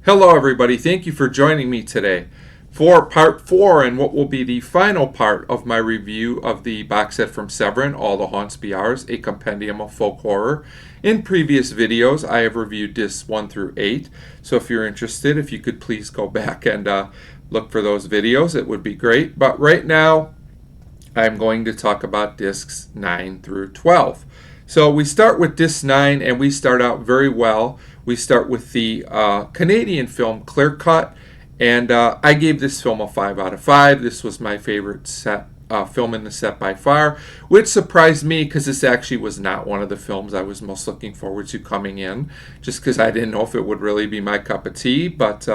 Hello, everybody. Thank you for joining me today for part 4 and what will be the final part of my review of the box set from Severin, All the Haunts Be Ours, a compendium of folk horror. In previous videos, I have reviewed discs 1 through 8, so if you're interested, if you could please go back and look for those videos, it would be great. But right now, I'm going to talk about discs 9 through 12. So we start with disc 9, and we start out very well. We start with the Canadian film Clearcut, and I gave this film a 5 out of 5. This was my favorite film in the set by far, which surprised me because this actually was not one of the films I was most looking forward to coming in, just because I didn't know if it would really be my cup of tea, but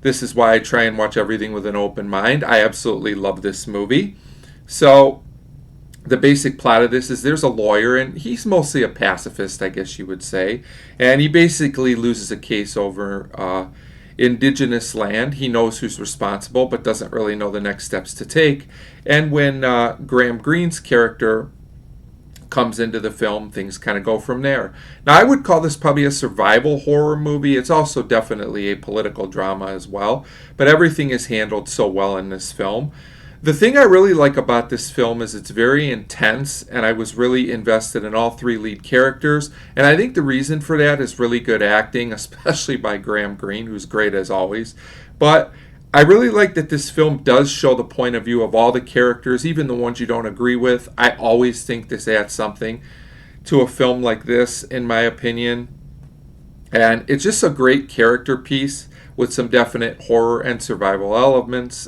this is why I try and watch everything with an open mind. I absolutely love this movie. So the basic plot of this is there's a lawyer, and he's mostly a pacifist, I guess you would say, and he basically loses a case over indigenous land. He knows who's responsible, but doesn't really know the next steps to take. And when Graham Greene's character comes into the film, things kind of go from there. Now, I would call this probably a survival horror movie. It's also definitely a political drama as well, but everything is handled so well in this film. The thing I really like about this film is it's very intense, and I was really invested in all three lead characters, and I think the reason for that is really good acting, especially by Graham Greene, who's great as always. But I really like that this film does show the point of view of all the characters, even the ones you don't agree with. I always think this adds something to a film like this, in my opinion. And it's just a great character piece with some definite horror and survival elements.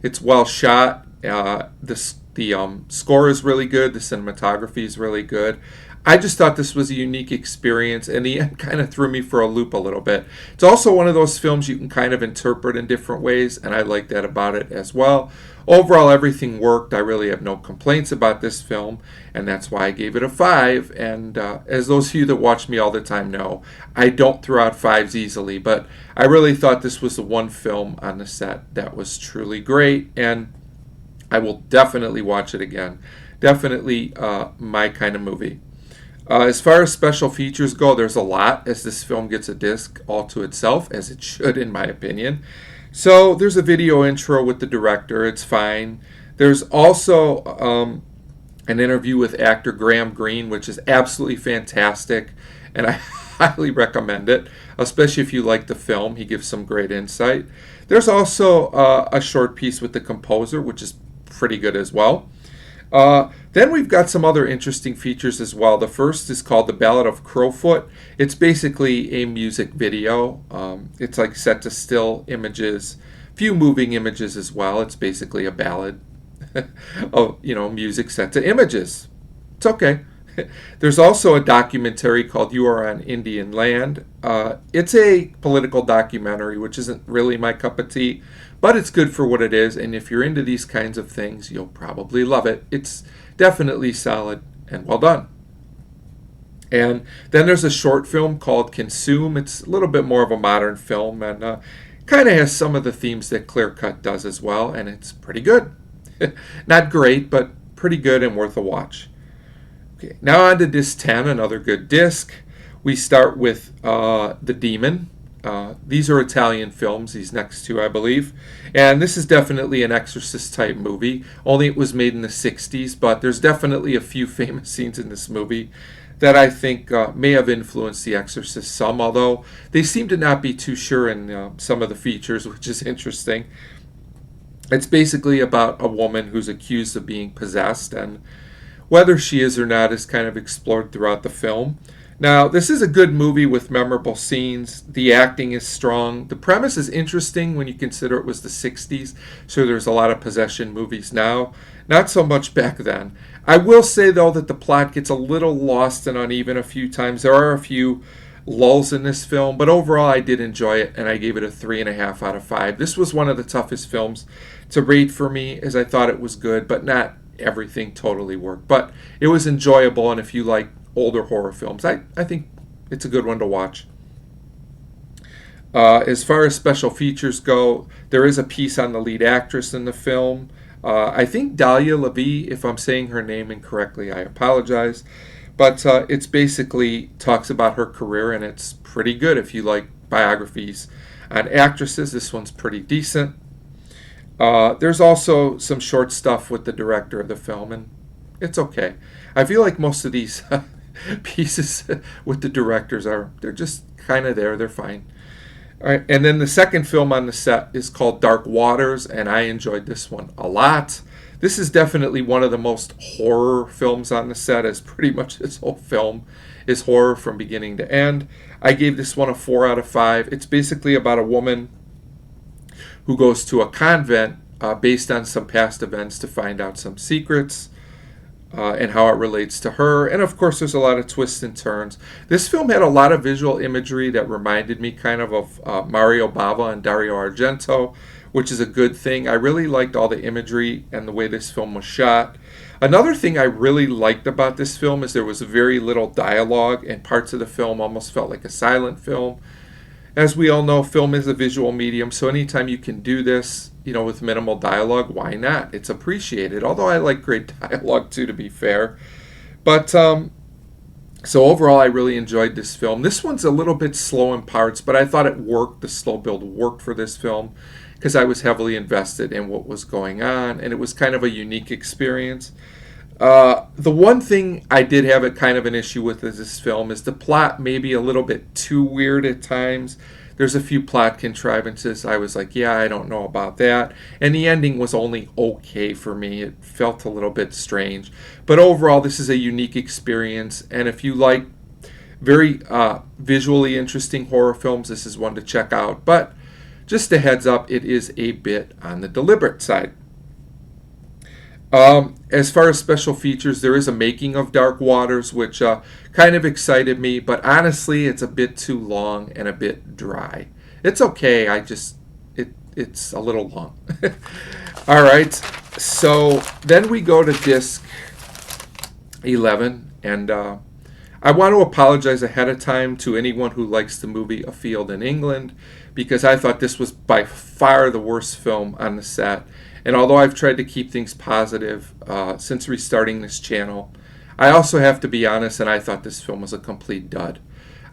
It's well shot. The score is really good. The cinematography is really good. I just thought this was a unique experience, and the end kind of threw me for a loop a little bit. It's also one of those films you can kind of interpret in different ways, and I like that about it as well. Overall, everything worked. I really have no complaints about this film, and that's why I gave it a 5. And as those of you that watch me all the time know, I don't throw out 5s easily, but I really thought this was the one film on the set that was truly great, and I will definitely watch it again. Definitely my kind of movie. As far as special features go, there's a lot, as this film gets a disc all to itself, as it should in my opinion. So there's a video intro with the director. It's fine. There's also an interview with actor Graham Greene, which is absolutely fantastic, and I highly recommend it, especially if you like the film. He gives some great insight. There's also a short piece with the composer, which is pretty good as well. Then we've got some other interesting features as well. The first is called The Ballad of Crowfoot. It's basically a music video. It's like set to still images, few moving images as well. It's basically a ballad of music set to images. It's okay. There's also a documentary called You Are on Indian Land. It's a political documentary, which isn't really my cup of tea, but it's good for what it is, and if you're into these kinds of things, you'll probably love it. It's definitely solid and well done. And then there's a short film called Consume. It's a little bit more of a modern film, and kind of has some of the themes that Clearcut does as well, and it's pretty good. Not great, but pretty good and worth a watch. Okay, now on to disc 10, another good disc. We start with The Demon. These are Italian films, these next two, I believe. And this is definitely an Exorcist type movie, only it was made in the 60s, but there's definitely a few famous scenes in this movie that I think may have influenced The Exorcist some, although they seem to not be too sure in some of the features, which is interesting. It's basically about a woman who's accused of being possessed, and whether she is or not is kind of explored throughout the film. Now, this is a good movie with memorable scenes. The acting is strong. The premise is interesting when you consider it was the 60s, so there's a lot of possession movies now. Not so much back then. I will say, though, that the plot gets a little lost and uneven a few times. There are a few lulls in this film, but overall I did enjoy it, and I gave it a 3.5 out of 5. This was one of the toughest films to rate for me, as I thought it was good, but not everything totally worked. But it was enjoyable, and if you like older horror films, I think it's a good one to watch. As far as special features go, there is a piece on the lead actress in the film. I think Dahlia Levy, if I'm saying her name incorrectly, I apologize. But it's basically talks about her career, and it's pretty good if you like biographies On actresses, this one's pretty decent. There's also some short stuff with the director of the film, and it's okay. I feel like most of these pieces with the directors they're just kind of there. They're fine. All right, and then the second film on the set is called Dark Waters, and I enjoyed this one a lot. This is definitely one of the most horror films on the set, as pretty much this whole film is horror from beginning to end. I gave this one a 4 out of 5. It's basically about a woman who goes to a convent based on some past events to find out some secrets and how it relates to her. And of course, there's a lot of twists and turns. This film had a lot of visual imagery that reminded me kind of Mario Bava and Dario Argento, which is a good thing. I really liked all the imagery and the way this film was shot. Another thing I really liked about this film is there was very little dialogue, and parts of the film almost felt like a silent film. As we all know, film is a visual medium, so anytime you can do this, with minimal dialogue, why not? It's appreciated, although I like great dialogue too, to be fair. But, so overall, I really enjoyed this film. This one's a little bit slow in parts, but I thought it worked. The slow build worked for this film because I was heavily invested in what was going on, and it was kind of a unique experience. The one thing I did have kind of an issue with this film is the plot may be a little bit too weird at times. There's a few plot contrivances. I was like, yeah, I don't know about that. And the ending was only okay for me. It felt a little bit strange. But overall, this is a unique experience. And if you like very visually interesting horror films, this is one to check out. But just a heads up, it is a bit on the deliberate side. As far as special features, there is a making of Dark Waters, which kind of excited me, but honestly, it's a bit too long and a bit dry. It's okay, it's a little long. All right, so then we go to disc 11, and I want to apologize ahead of time to anyone who likes the movie A Field in England, because I thought this was by far the worst film on the set. And although I've tried to keep things positive since restarting this channel, I also have to be honest, and I thought this film was a complete dud.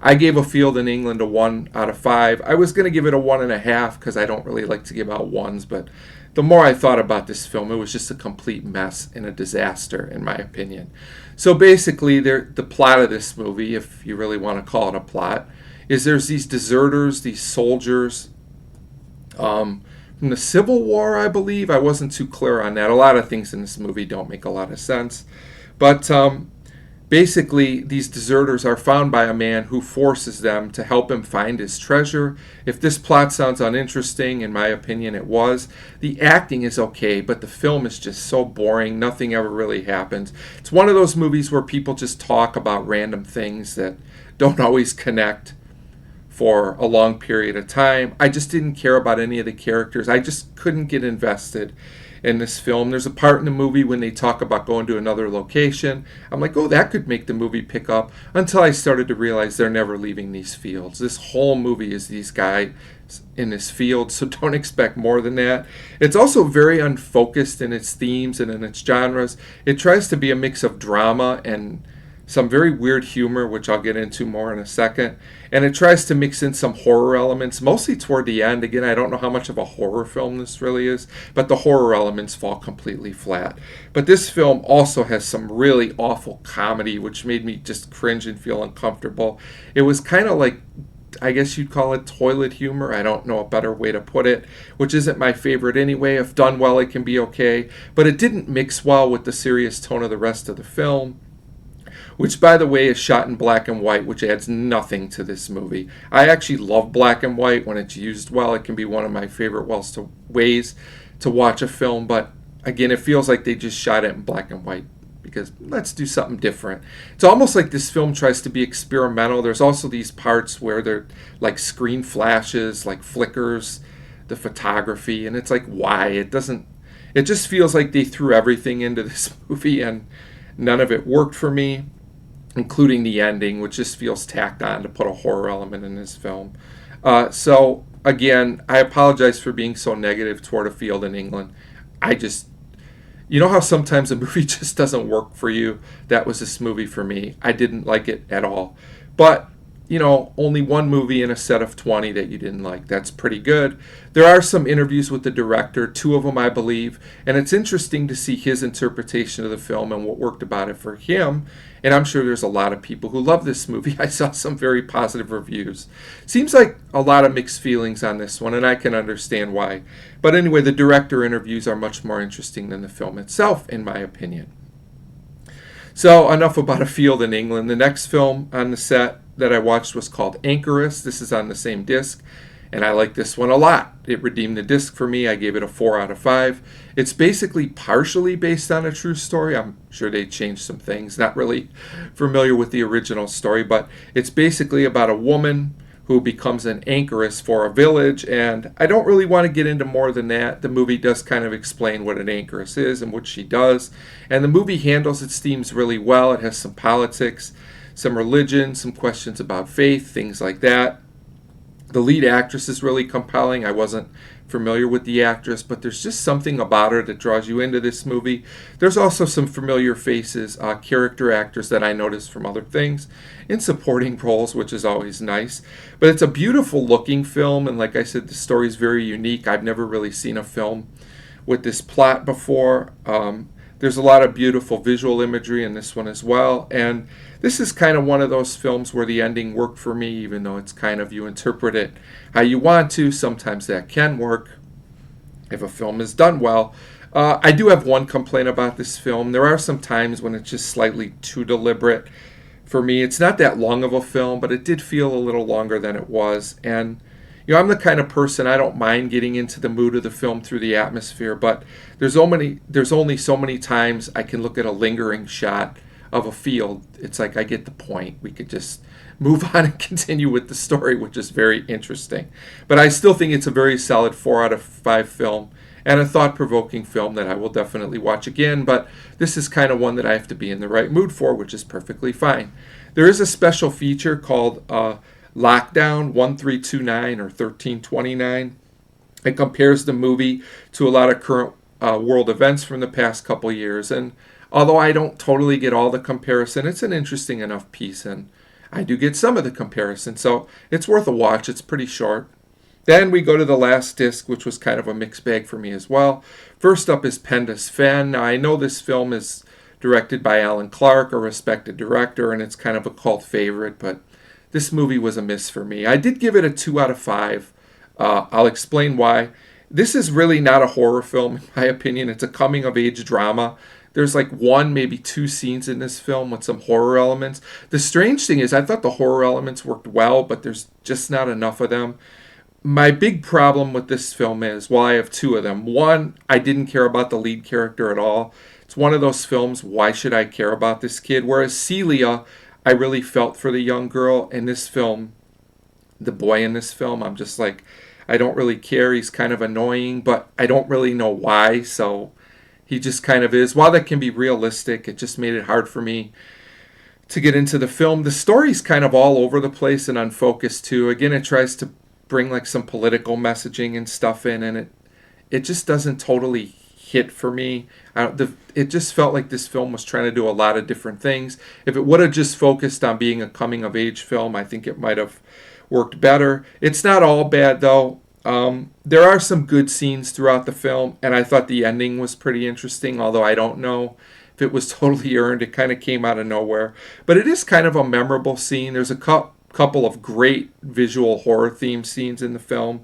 I gave A Field in England a 1 out of 5. I was going to give it a 1.5 because I don't really like to give out ones, but the more I thought about this film, it was just a complete mess and a disaster, in my opinion. So basically, the plot of this movie, if you really want to call it a plot, is there's these deserters, these soldiers, from the Civil War, I believe. I wasn't too clear on that. A lot of things in this movie don't make a lot of sense. But basically, these deserters are found by a man who forces them to help him find his treasure. If this plot sounds uninteresting, in my opinion it was. The acting is okay, but the film is just so boring. Nothing ever really happens. It's one of those movies where people just talk about random things that don't always connect for a long period of time. I just didn't care about any of the characters. I just couldn't get invested in this film. There's a part in the movie when they talk about going to another location. I'm like, oh, that could make the movie pick up, until I started to realize they're never leaving these fields. This whole movie is these guys in this field, so don't expect more than that. It's also very unfocused in its themes and in its genres. It tries to be a mix of drama and some very weird humor, which I'll get into more in a second. And it tries to mix in some horror elements, mostly toward the end. Again, I don't know how much of a horror film this really is, but the horror elements fall completely flat. But this film also has some really awful comedy, which made me just cringe and feel uncomfortable. It was kind of like, I guess you'd call it toilet humor. I don't know a better way to put it, which isn't my favorite anyway. If done well, it can be okay. But it didn't mix well with the serious tone of the rest of the film, which, by the way, is shot in black and white, which adds nothing to this movie. I actually love black and white. When it's used well, it can be one of my favorite ways to watch a film. But again, it feels like they just shot it in black and white because let's do something different. It's almost like this film tries to be experimental. There's also these parts where they're like screen flashes, like flickers, the photography, and it's like, why? It just feels like they threw everything into this movie, and none of it worked for me, including the ending, which just feels tacked on to put a horror element in this film. So, again, I apologize for being so negative toward A Field in England. You know how sometimes a movie just doesn't work for you? That was this movie for me. I didn't like it at all. But, only one movie in a set of 20 that you didn't like. That's pretty good. There are some interviews with the director, 2 of them, I believe, and it's interesting to see his interpretation of the film and what worked about it for him. And I'm sure there's a lot of people who love this movie. I saw some very positive reviews. Seems like a lot of mixed feelings on this one, and I can understand why. But anyway, the director interviews are much more interesting than the film itself, in my opinion. So enough about A Field in England. The next film on the set that I watched was called Anchoress. This is on the same disc, and I like this one a lot. It redeemed the disc for me. I gave it a 4 out of 5. It's basically partially based on a true story. I'm sure they changed some things. Not really familiar with the original story, but it's basically about a woman who becomes an anchoress for a village, and I don't really want to get into more than that. The movie does kind of explain what an anchoress is and what she does, and the movie handles its themes really well. It has some politics, some religion, some questions about faith, things like that. The lead actress is really compelling. I wasn't familiar with the actress, but there's just something about her that draws you into this movie. There's also some familiar faces, character actors that I noticed from other things in supporting roles, which is always nice. But it's a beautiful looking film, and like I said, the story is very unique. I've never really seen a film with this plot before. There's a lot of beautiful visual imagery in this one as well, and this is kind of one of those films where the ending worked for me, even though it's kind of, you interpret it how you want to. Sometimes that can work if a film is done well. I do have one complaint about this film. There are some times when it's just slightly too deliberate for me. It's not that long of a film, but it did feel a little longer than it was. And I'm the kind of person, I don't mind getting into the mood of the film through the atmosphere, but there's only so many times I can look at a lingering shot of a field. It's like I get the point. We could just move on and continue with the story, which is very interesting. But I still think it's a very solid 4 out of 5 film and a thought-provoking film that I will definitely watch again, but this is kind of one that I have to be in the right mood for, which is perfectly fine. There is a special feature called Lockdown 1329 or 1329. It compares the movie to a lot of current world events from the past couple years, and although I don't totally get all the comparison, it's an interesting enough piece, and I do get some of the comparison, so it's worth a watch. It's pretty short. Then we go to the last disc, which was kind of a mixed bag for me as well. First up is Pendants Fan. Now, I know this film is directed by Alan Clark, a respected director, and it's kind of a cult favorite, but this movie was a miss for me. I did give it a 2 out of 5. I'll explain why. This is really not a horror film, in my opinion. It's a coming-of-age drama. There's like 1, maybe 2 scenes in this film with some horror elements. The strange thing is I thought the horror elements worked well, but there's just not enough of them. My big problem with this film is, well, I have 2 of them. 1, I didn't care about the lead character at all. It's one of those films, why should I care about this kid? Whereas Celia, I really felt for the young girl. In this film, the boy in this film, I'm just like, I don't really care. He's kind of annoying, but I don't really know why, so he just kind of is. While that can be realistic, it just made it hard for me to get into the film. The story's kind of all over the place and unfocused too. Again, it tries to bring like some political messaging and stuff in, and it just doesn't totally hit for me. It just felt like this film was trying to do a lot of different things. If it would have just focused on being a coming-of-age film, I think it might have worked better. It's not all bad, though. There are some good scenes throughout the film, and I thought the ending was pretty interesting, although I don't know if it was totally earned. It kind of came out of nowhere. But it is kind of a memorable scene. There's a couple of great visual horror-themed scenes in the film,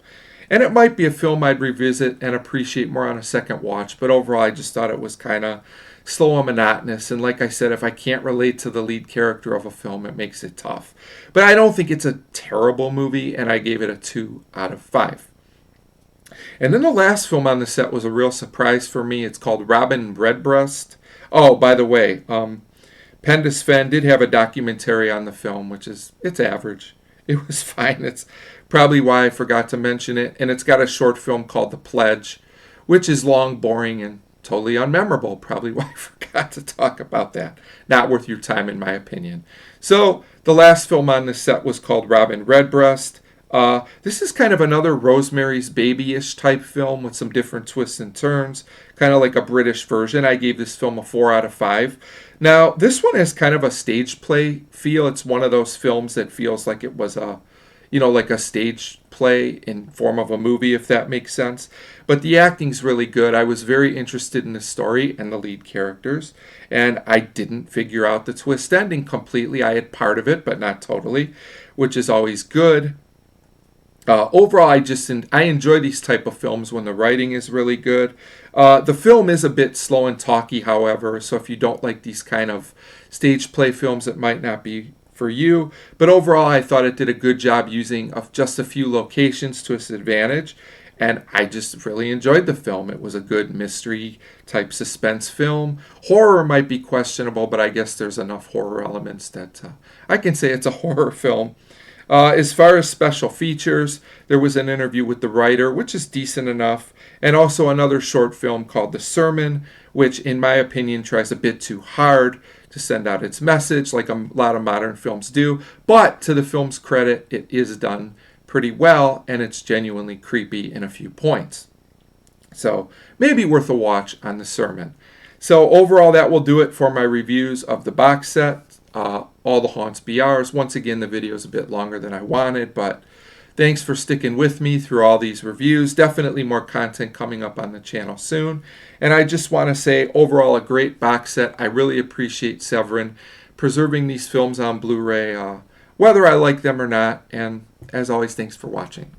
and it might be a film I'd revisit and appreciate more on a second watch, but overall I just thought it was kind of slow and monotonous, and like I said, if I can't relate to the lead character of a film, it makes it tough. But I don't think it's a terrible movie, and I gave it a 2 out of 5. And then the last film on the set was a real surprise for me. It's called Robin Redbreast. Oh, by the way, Pendants Fan did have a documentary on the film, it's average. It was fine. It's probably why I forgot to mention it. And it's got a short film called The Pledge, which is long, boring, and totally unmemorable. Probably why I forgot to talk about that. Not worth your time, in my opinion. So the last film on this set was called Robin Redbreast. This is kind of another Rosemary's Baby-ish type film with some different twists and turns, kind of like a British version. I gave this film a 4 out of 5. Now, this one has kind of a stage play feel. It's one of those films that feels like it was like a stage play in form of a movie, if that makes sense. But the acting's really good. I was very interested in the story and the lead characters, and I didn't figure out the twist ending completely. I had part of it, but not totally, which is always good. Overall, I enjoy these type of films when the writing is really good. The film is a bit slow and talky, however, so if you don't like these kind of stage play films, it might not be for you. But overall, I thought it did a good job using of just a few locations to its advantage, and I just really enjoyed the film. It was a good mystery type suspense film. Horror might be questionable, but I guess there's enough horror elements that I can say it's a horror film. As far as special features, there was an interview with the writer, which is decent enough, and also another short film called The Sermon, which, in my opinion, tries a bit too hard to send out its message, like a lot of modern films do. But to the film's credit, it is done pretty well, and it's genuinely creepy in a few points. So maybe worth a watch on The Sermon. So overall, that will do it for my reviews of the box set. All the Haunts BRs. Once again, the video is a bit longer than I wanted, but thanks for sticking with me through all these reviews. Definitely more content coming up on the channel soon. And I just want to say, overall, a great box set. I really appreciate Severin preserving these films on Blu-ray, whether I like them or not. And as always, thanks for watching.